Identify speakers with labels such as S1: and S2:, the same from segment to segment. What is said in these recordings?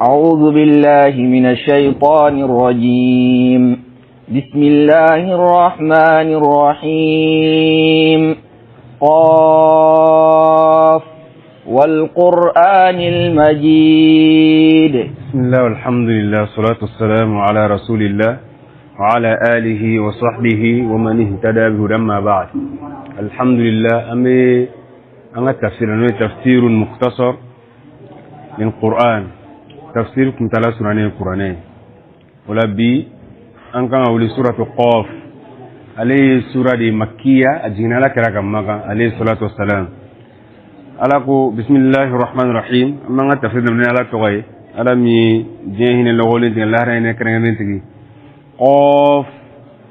S1: أعوذ بالله من الشيطان الرجيم. بسم الله الرحمن الرحيم. قاف والقرآن المجيد.
S2: بسم الله والحمد لله والصلاة والسلام على رسول الله وعلى آله وصحبه ومن اهتدى بهدى أما بعد. الحمد لله. أنا تفسير مختصر من القرآن. تفسير كنت لا سورة القرآن ولا بي أن كان أولي سورة قاف عليه سورة مكية أجينا لك رقم مكة عليه الصلاة والسلام. ألاكو بسم الله الرحمن الرحيم. أما تفسير من على توعي على مي جهين اللغولين تين الله رأينا كرنين تجي قاف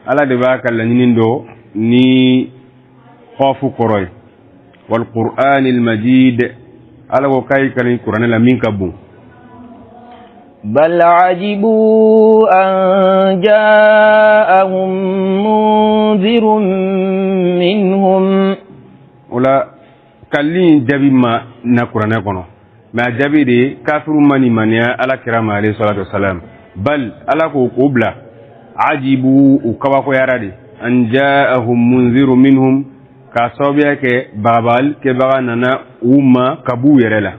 S2: على دباك اللي دو ني قاف قروي والقرآن المجيد على وكاي كان القرآن لمن كبو.
S1: بل عجبوا أن جاءهم منذر منهم.
S2: ولا كلين جبي ما نقرأنا كنا ما جبي دي كافر ماني مانيا على كرام عليه الصلاة والسلام. بل على كوبلا عجبوا وكواكو يرادي أن جاءهم منذر منهم كاسوبيا كبابال كبغانا وما كبو يرلا.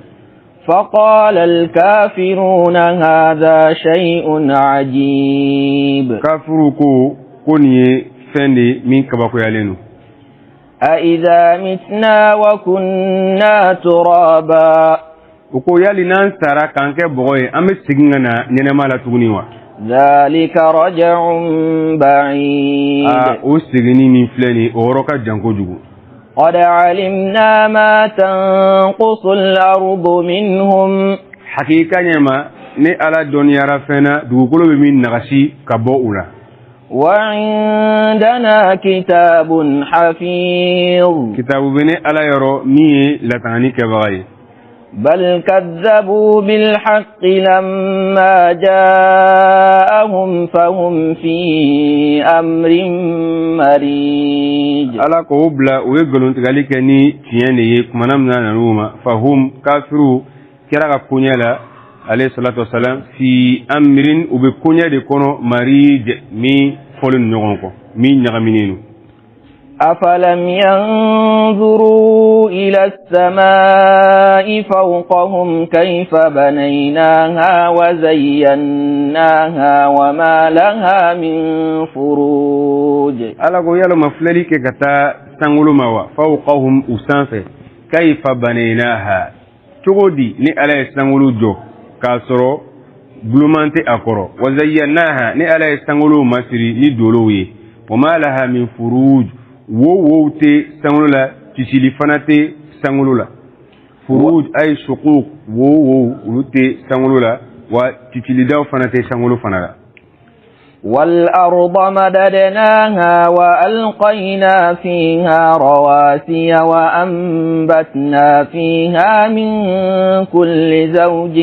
S1: فقال الكافرون هذا شيء عجيب.
S2: كافروكو كوني فندي من كباكو يالينو.
S1: أإذا متنا وكنا ترابا.
S2: وكو يالي نانسارا كانك بغوي أمي سيغنانا نينما لا تغنيوا.
S1: ذلك رجع بعيد.
S2: وسيغني من فلاني أوروكا جانكو جوغو.
S1: قد علمنا ما تنقص الأرض منهم.
S2: حقيقة نما ني على الدنيا رفنا دوغلو بمين نغشي كبوؤنا.
S1: وعندنا كتاب حفيظ.
S2: كتاب بني على يرو مي لتاني كبغاي.
S1: بل كذبوا بالحق لما جاءهم فهم في أمر مريج.
S2: على قبلا ويقولون تقالي كني تياني كمانامنا نروما فهم كافروا كراغا كونيالا عليه الصلاة والسلام في أمر وبكونيا دي كونو مريج مي فولن نغنكو مي نغمينينو.
S1: أفلم ينظروا إلى السماء فوقهم كيف بنيناها وزيناها وما لها من فروج.
S2: ألاقو يالو مفللي كتا سنغلو موا فوقهم أسانفه كيف بنيناها تقودي ني على سنغلو جو كاسرو بلومانتي أكورو وزيناها ني على سنغلو مسري ني دولوي وما لها من فروج wo te sangulula tisili fanate sangulula furuj ay shuquq wo te sangulula wa tisili daw fanate sangulu fanala.
S1: والأرض مددناها وألقينا فيها رواسي وأنبتنا فيها من كل زوج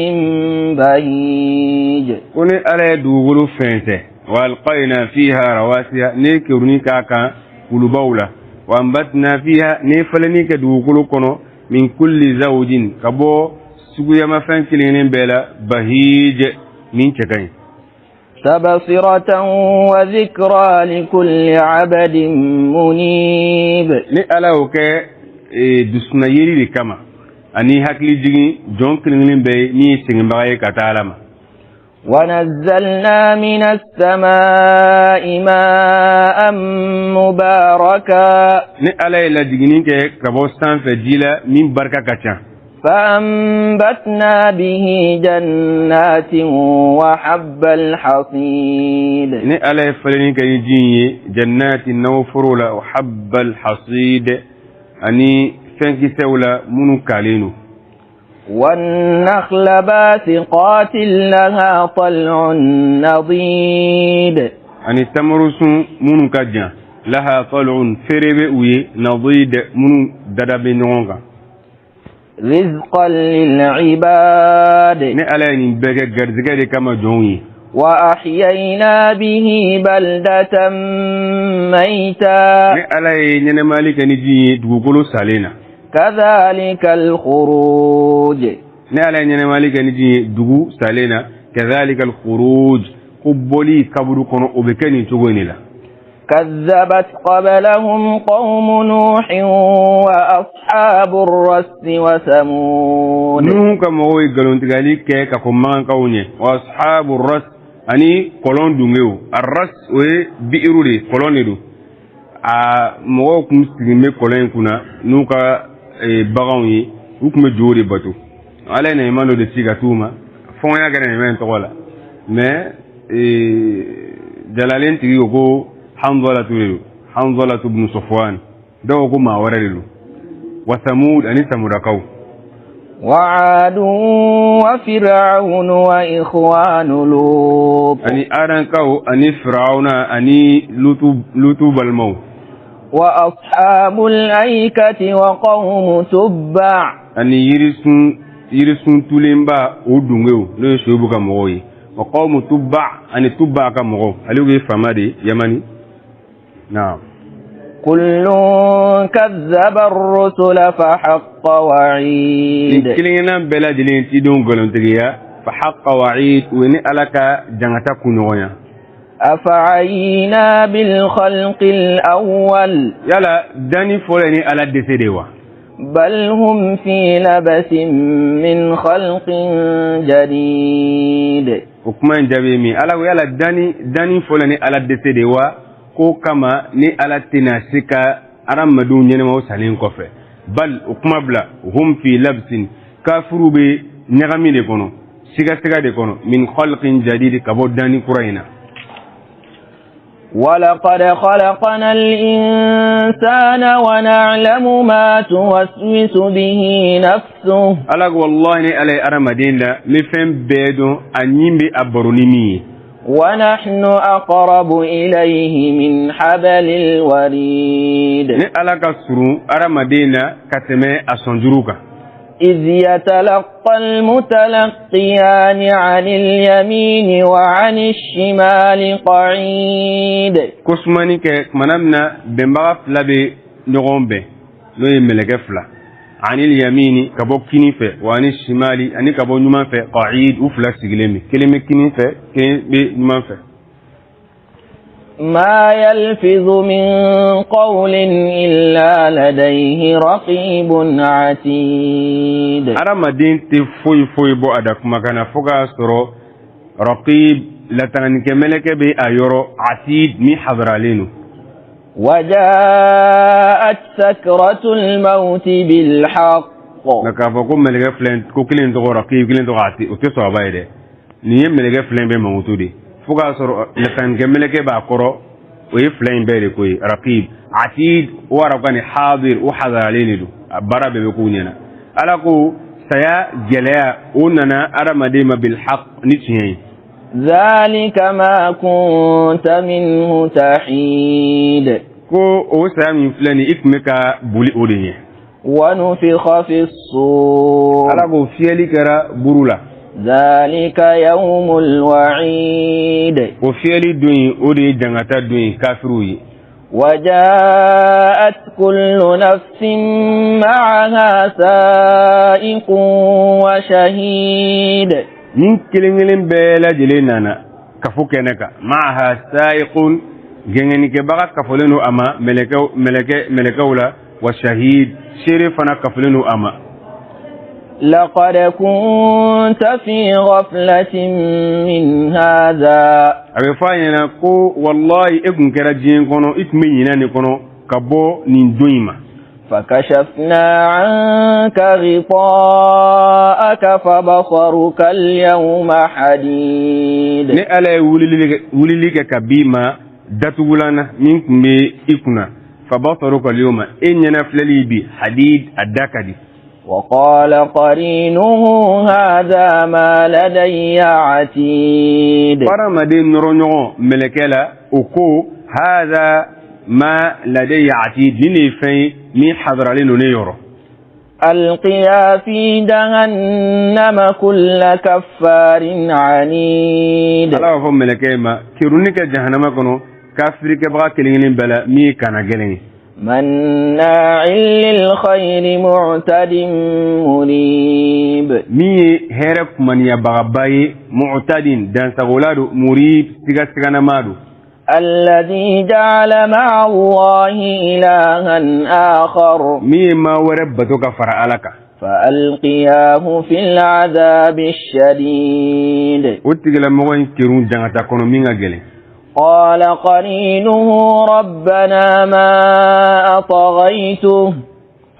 S1: بهيج.
S2: كوني على دوغلو فنته وألقينا فيها رواسي نيكرني كاكا ولبولا وأنبتنا فيها نفلني كدوغلو كونو من كل زوج كبو سويا ما فنكلين بلا بهيج من تكاين.
S1: تبصرة وذكرى لكل عبد منيب.
S2: ni ala o kɛ dusuna yiri de kama ani hakili jigin jɔn kelen bɛ ni seginbaga ye ka taa ala ma.
S1: ونزلنا من السماء ماء مباركا.
S2: ni ala ye ladiginin kɛ ka bɔ sanfɛ ji la min barika ka ca.
S1: فأنبتنا به جنات وحب الحصيد.
S2: ni ala ye falenni kɛ ni ji in ye jannati nawforo la wa habbal hasid ani fɛnkisɛw la minnu kalen don.
S1: والنخل باسقات لها طلع نضيد.
S2: ani tamarusun minnu ka jan laha tal'un fere bɛ u ye nadid minnu dada bɛ ɲɔgɔn kan.
S1: رزقا للعباد.
S2: ni ala ye nin bɛɛ kɛ garizɛgɛ de kama jɔnw ye.
S1: وأحيينا به بلدة ميتا.
S2: ni ala ye ɲɛnɛmali kɛ ni ji ye dugukolo salen na.
S1: كذلك الخروج.
S2: نعلى نمالك نجي دغو سالينا كذلك الخروج قبولي كبرو كونو وبكني تغوني لا
S1: كذبت قبلهم قوم نوح وأصحاب الرس وثمود
S2: نوح كما هو يقولون تقالي كيكا كمان كوني وأصحاب الرس أني كولون دونغيو الرس وبئرو دي كولون دو مو كم سلمي كولين كنا نوكا باغوني وكم جوري باتو علينا يمانو دي سيغاتوما فون يغانا يمان تقولا ما جلالين تيغو حنظلة تولو حنظلة بن صفوان دوغو ما ورلو وثمود أني سمرقو
S1: وعاد وفرعون وإخوان لوط
S2: أني أرنكو أني فرعون أني لوط بالمو
S1: وأصحاب الأيكة وقوم تبع
S2: أني يرسون توليمبا ودونغو لو شوبوكا موي وقوم تبع أني تبع كمغو ألوغي فمادي يماني نعم
S1: كل كذب الرسل فحق وعيد
S2: كلنا بلا دلين تيدون قولون تغيا فحق وعيد وني ألك جنتا كنويا
S1: أفعينا بالخلق الأول
S2: يلا داني فولني على دسيدوا
S1: بل هم في لبس من خلق جديد
S2: وكمان جابيمي ألا يلا داني فولني على دسيدوا ko kama ni ala tina sika aram madu nyene mo salin kofe bal ukma bla hum fi labsin kafuru be nyagami de kono siga de kono min khalqin jadid kabodani quraina
S1: ولقد خلقنا الإنسان ونعلم ما توسوس به نفسه
S2: ألا والله ني علي أرمدين لا مفهم بيدو أنيمبي أبرونيمي
S1: ونحن أقرب إليه من حبل الوريد
S2: ني ألا كسرو أرمدين لا كتمي أسنجروكا
S1: إذ يتلقى المتلقيان عن اليمين وعن الشمال قعيد
S2: كسماني كمنامنا بمبغف لبي نغومبي لو يملغفلا عن اليمين كبو كينيفه وعن الشمال أني كبو نمانفه قعيد وفلا سيغلمي كلمة كينيفه كلمة نمانفه ما
S1: يلفظ من قول إلا لديه رقيب عتيد
S2: أرمدين تفوي بو أدك مكان فوق سرو رقيب لتنك ملك بي أيورو عتيد مي حضرالينو
S1: وجاءت سكرة الموت بالحق
S2: نكافكم ملك فلان كوكلين تغو رقيب كلين تغو عتيد وتسوى بايدي نيم ملك فلان بي موتودي فوق سرو لتنك ملك بي أكورو ويفلان بي كوي رقيب عتيد ورقاني حاضر وحضرالينو برا بيكونينا ألاكو سيا جليا أننا أرمديما بالحق نتشيين
S1: ذلك ما كنت منه تحيد
S2: كو أوسامي فلاني إكمكا بولي أوليني
S1: ونفخ في الصور
S2: ألاكو فيالي كرا برولا
S1: ذلك يوم الوعيد
S2: وفيالي دوين أولي جنغتا دوين كافروي
S1: وجاءت كل نفس معها سائق وشهيد
S2: من كلمين بلا جلينانا كفوكنك معها سائق جننك بغا كفلنو أما ملكولا والشهيد شرفنا كفلنو أما
S1: لقد كنت في غفلة من هذا
S2: أبفاينا كو والله إكن كراجين كونو إتمينا نكونو كبو نندويما
S1: فكشفنا عنك غطاءك فبصرك اليوم حديد
S2: نألا وليلك كبيما داتولانا منكم إكنا فبصرك اليوم إننا فللي بي حديد الداكدي
S1: وقال قرينه هذا ما لدي عتيد
S2: فرمدين نرونيو ملكلا أكو هذا ما لدي عتيد لني في مي حضر لنو نيورو
S1: ألقيا في جهنم كل كفار عنيد
S2: الله فهم ملكيما كيرونيك جهنم كنو كافرك بغا كلين بلا مي كان جلين
S1: مناع للخير معتد مريب
S2: مي هرب من يبغباي معتد دان سغولادو مريب سيغا نمادو
S1: الذي جعل مع الله إلها آخر
S2: مي ما وربتك فرعلك
S1: فألقياه في العذاب الشديد
S2: وتجل مغين كيرون جانتا كونو ميغا جيلي
S1: قال قرينه ربنا ما أطغيته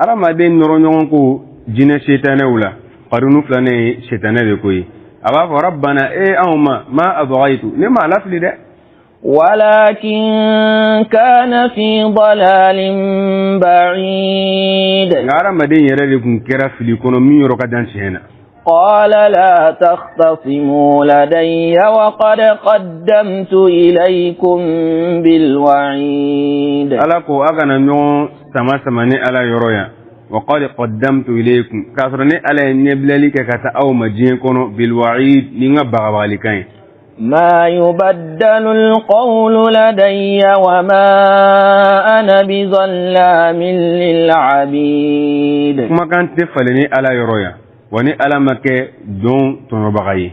S2: ara ma den noro ɲɔgɔn ko jinɛ setanɛw la qarinu filane ye setanɛ de ko ye a b'a fɔ rabbana anw ma adghaytu ne ma lafili dɛ
S1: ولكن كان في ضلال بعيد
S2: nka adamaden yɛrɛ de kun kɛra fili kɔnɔ min yɔrɔ ka dan tiɲɛ na
S1: قال لا تختصموا لدي وقد قدمت إليكم بالوعيد
S2: ala ko a kana ɲɔgɔn sama ni ala yɔrɔ yan wa qad qaddamtu ilaykum k'a sɔrɔ ni ala ye ɲɛbilali kɛ ka taa aw ma diɲɛ kɔnɔ bilwa'id ni n ka bagabagalikan ye
S1: ما يبدل القول لدي وما أنا بظلام للعبيد
S2: kumakan tɛ falen ni ala yɔrɔ yan wa ni ala ma kɛ don tɔnɔbaga ye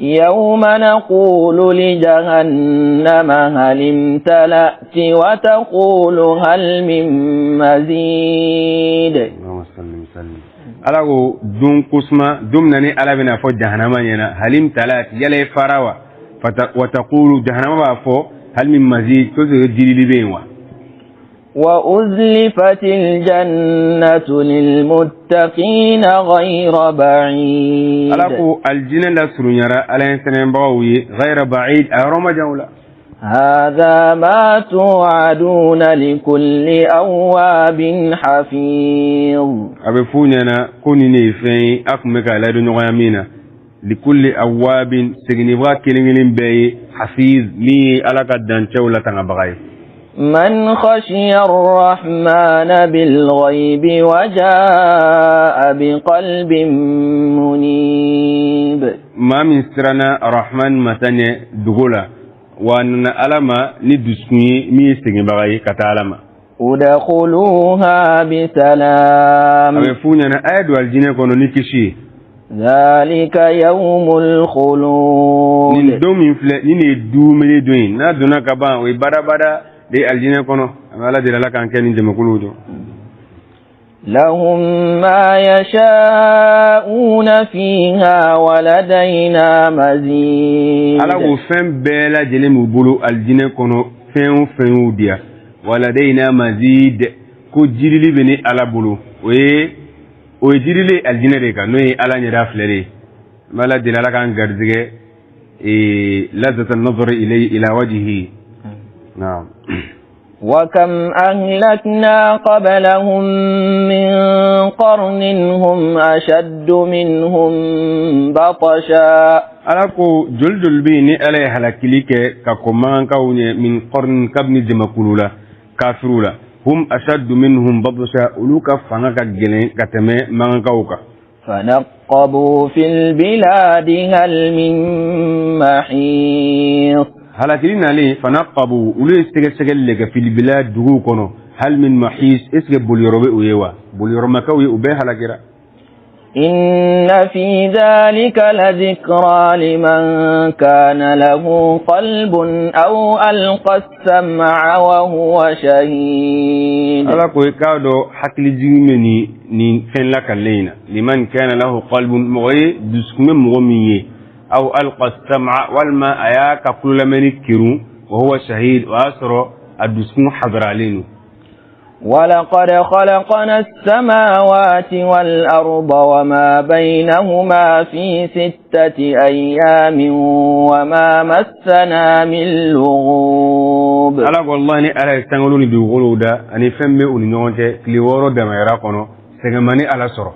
S1: يوم نقول لجهنم هل امتلأت وتقول هل من مزيد
S2: ala ko don kusma don na ni ala bɛna fɔ jahanama ɲɛna halim talat yala ye fara wa wataqulu jahanama b'a fɔ hal min mazid ko jirili bɛ yen wa
S1: وأزلفت الجنة للمتقين غير بعيد
S2: ala ko aljinɛ la surunyara ala ye sɛnɛbagaw ye ghayra ba'id a yɔrɔ ma jan la
S1: هذا ما توعدون لكل أواب حفيظ
S2: a bɛ f'u ɲɛna ko nin de ye fɛn ye a tun bɛ k'a ladon ɲɔgɔnya min na likulli awabin seginnibaga kelen-kelen bɛɛ ye hafiz min ye ala ka dancɛw la tangabaga ye
S1: من خشي الرحمن بالغيب وجاء بقلب منيب
S2: maa min siranna rahman matane dugu la wa nana ala ma ni dusukun ye min ye seginbaga ye ka taa ala ma
S1: ادخلوها بسلام
S2: a bɛ f'u ɲɛna a ye don alijinɛ kɔnɔ ni kisi ye
S1: ذلك يوم الخلود
S2: nin don min filɛ nin de ye duumeli don ye n'a donna ka ban o ye badabada de ye alijinɛ kɔnɔ a bɛ ala deli ala k'an kɛ nin jamakuluw dɔn
S1: لهم ما يشاءون فيها ولدينا مزيد
S2: ala ko fɛn bɛɛ lajɛlen b'u bolo alijinɛ kɔnɔ fɛn o fɛn y'u diya waladayna mazid ko jirili bɛ ni ala bolo o ye jirili alijinɛ de kan n'o ye ala ɲɛda filɛ de ye n bɛ ala deli ala k'an garijɛgɛ lazata nazari ila wajihi naam
S1: وكم أهلكنا قبلهم من قرن هم أشد منهم بطشا
S2: ala ko jol bɛ ni ala ye halakili kɛ ka ko mankankaw ɲɛ min qarnin kabini jamakulu la kafiru la hum ashaddu minhum batsha olu ka fanga ka gɛlɛn ka tɛmɛ mankankaw kan
S1: فنقبوا في البلاد هل من محيص
S2: halakili nalen fanaqabu olu ye sɛgɛsɛgɛli le kɛ filibila duguw kɔnɔ hal min mahis est ce que boliyɔrɔ bɛ u ye wa boliyɔrɔmakaw ye u bɛɛ halakira
S1: إن في ذلك لذكرى لمن كان له قلب أو ألقى السمع وهو شهيد
S2: ala ko i k'a dɔn hakili jigin bɛ nin fɛn lakanlen in na liman kana lahu qalbun mɔgɔ ye dusukun bɛ mɔgɔ min ye aw alqa sam'a walima a y'a ka kulolamɛni kirun wa huwa shahid o y'a sɔrɔ a dusukun hadaralen don
S1: ولقد خلقنا السماوات والأرض وما بينهما في 6 أيام وما مسنا من لغوب
S2: ala ko wallahi ni ala ye sankolo ni dugukolow da ani fɛn bɛ u ni ɲɔgɔn cɛ tile 6 damayira kɔnɔ sɛgɛnma ni ala sɔrɔ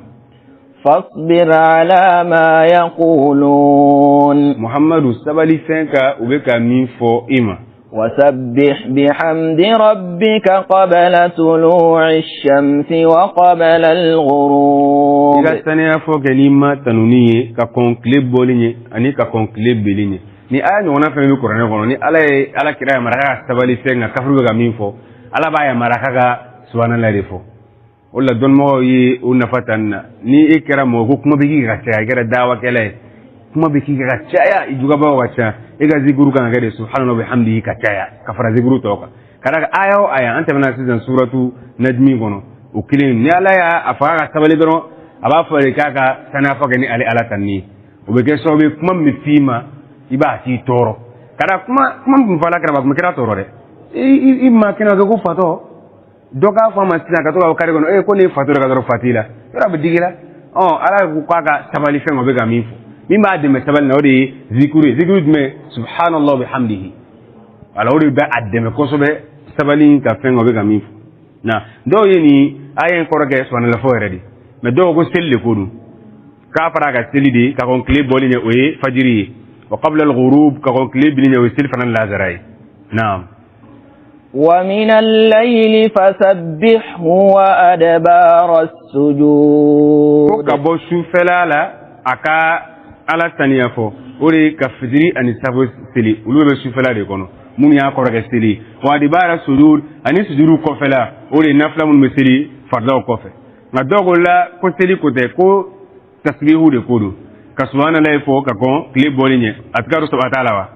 S1: فاصبر على ما يقولون
S2: muhammadu sabali fɛn ka u bɛ ka min fɔ i ma
S1: وسبح بحمد ربك قبل طلوع الشمس وقبل الغروب
S2: i ka saniya fɔ kɛ n'i ma tanuni ye ka kɔn tile bɔli ye ani ka kɔn tile beli ye ni aya ɲɔgɔnna fɛn bɛ kuranɛ kɔnɔ ni ala ye ala kira yamara ka sabali fɛn ka kafiri bɛ ka min fɔ ala b'a yamara ka subhanallah defo wala don mo yi una fatan ni ikra mo ko kuma bigi ga cha ga dawa kele kuma bigi ga cha ya ijuga ba wa cha iga zikuru kan ga de subhanallahi bihamdihi ka cha ya kafara zikuru to ka kada ayo aya anta bana sizan suratu najmi gono o kilin ni ala ya afaga sabali dono aba fare kaka sana faga ni ali ala tanni o be ke so be kuma mi fima iba ti toro kada kuma mun fala kada ba kira toro de i ma kina ga ko fato doka fama sina ka to ka kare gono ko ni fato ka do fatila yara be digila ala ko kaka sabali fengo be ga mi fu mi ma de me sabali no de zikuru me subhanallahi bihamdihi ala o de ba adde me ko so be sabali ka fengo be ga mi fu na do yeni ayen koroge so na la fo redi me do go selle ko du ka fara ga seli di ka kon clip boli ne oye fajiri wa qabla al ghurub ka kon clip bi ne o sel fanan lazarai naam
S1: ومن الليل فسبحه وأدبار السجود
S2: ka bo su felala aka ala taniyafo ori ka fajiri ani sabo seli ulu be su felala de kono mun ya koroge seli wa adibara sujud ani sujudu ko fela ori nafla mun meseli farda ko fe na dogo la ko seli ko te ko tasbihu de kodo ka subhanallahi fo ka kon clip bolinye atkaru subhanallahi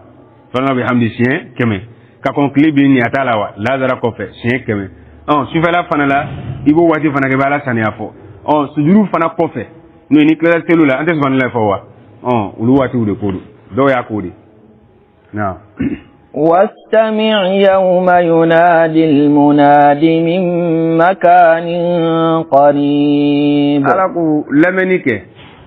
S2: wa bihamdi sien keme ka kon clip ni atalawa lazara ko fe sien keme sufela fana la ibo wati fana ke bala sania fo sujuru fana ko fe no ni kala selula ante subhanallahi fo wa ulu wati de kodo do ya kodi na
S1: واستمع يوم ينادي المناد من مكان قريب
S2: alaku lamenike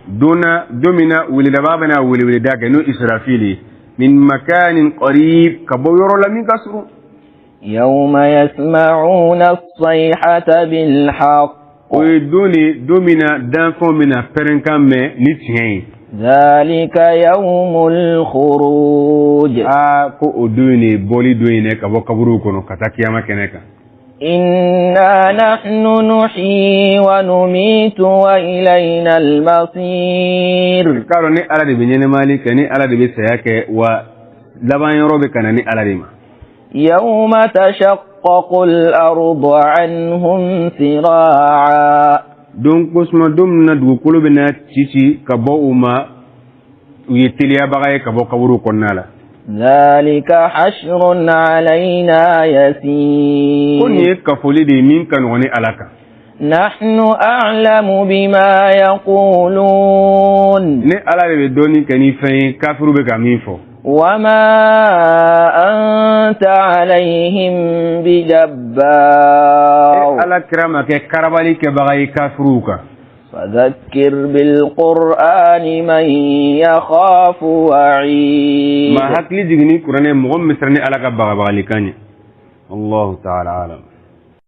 S2: دومنا ولدبابنا ولداك نو إسرافيلي من مكان قريب كبو يرو لمن كسر
S1: يوم يسمعون الصيحة بالحق
S2: ويدوني دومنا دانكو منا فرنكام نتهين
S1: ذلك يوم الخروج
S2: كو أدوني بولي دوينة كبو كبروكونو كتاكياما كنكا
S1: إنا نحن نحيي ونميت وإلينا المصير
S2: كارو ني على دي بنيني مالي كني على دي بسياك ولبان يروبي كان على دي ما
S1: يوم تشقق الأرض عنهم سراعا
S2: دون كسما دومنا دو قلوبنا تشيشي كبو أما ويتليا بغاية كبو كبروكو نالا
S1: ذلك حشر علينا يسير
S2: كوني كفولي دي مين كان وني علاكا
S1: نحن أعلم بما يقولون
S2: ني على دي دوني كني فين كافرو بك مينفو
S1: وما أنت عليهم بجبار
S2: على كرامك كربالي كبغاي كافروكا
S1: فذكر بالقرآن من يخاف وعيد
S2: ما هكلي جيني قرآن مغم مسرني على كبغا بغالي كاني الله تعالى عالم